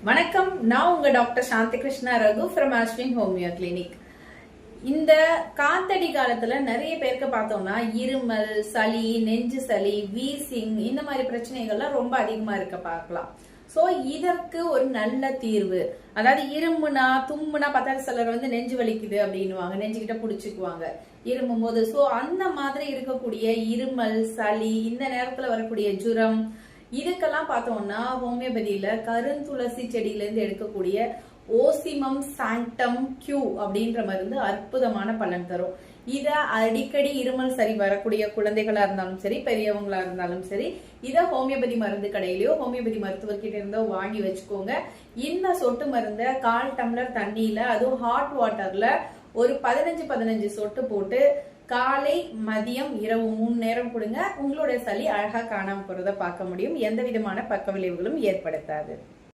வணக்கம், நான் உங்க doctor Shanthi Krishna Raghu from Ashwin homeo clinic. இந்த காத்தடி காலத்துல நிறைய பேருக்கு பார்த்தோம்னா இருமல், சளி, நெஞ்சு சளி, வீசிங் இந்த மாதிரி பிரச்சனைகள்லாம் ரொம்ப அதிகமா இருக்க பார்க்கலாம். சோ இதற்கு ஒரு நல்ல தீர்வு, அதாவது இருமுனா தும்முனா பத்தாயிரம் சிலர் நெஞ்சு வலிக்குது அப்படின்னுவாங்க, நெஞ்சுகிட்ட புடிச்சுக்குவாங்க இருமும் போது. சோ அந்த மாதிரி இருக்கக்கூடிய இருமல், சளி, இந்த நேரத்துல வரக்கூடிய ஜுரம், இதுக்கெல்லாம் பார்த்தோம்னா ஹோமியோபதியில கருந்துளசி செடியில இருந்து எடுக்கக்கூடிய ஓசிமம் சாங்டம் கியூ அப்படின்ற மருந்து அற்புதமான பலன் தரும். இத அடிக்கடி இருமல் சரி வரக்கூடிய குழந்தைகளா இருந்தாலும் சரி, பெரியவங்களா இருந்தாலும் சரி, இத ஹோமியோபதி மருந்து கடையிலயோ ஹோமியோபதி மருத்துவர்கிட்ட இருந்தோ வாங்கி வச்சுக்கோங்க. இந்த சொட்டு மருந்த 1/4 டம்ளர் தண்ணியில, அதுவும் ஹாட் வாட்டர்ல ஒரு 15 சொட்டு போட்டு காலை, மதியம், இரவு 3 நேரம் கொடுங்க. உங்களுடைய சளி அழகா காணாம போறத பார்க்க முடியும். எந்த விதமான பக்க விளைவுகளும் ஏற்படுத்தாது.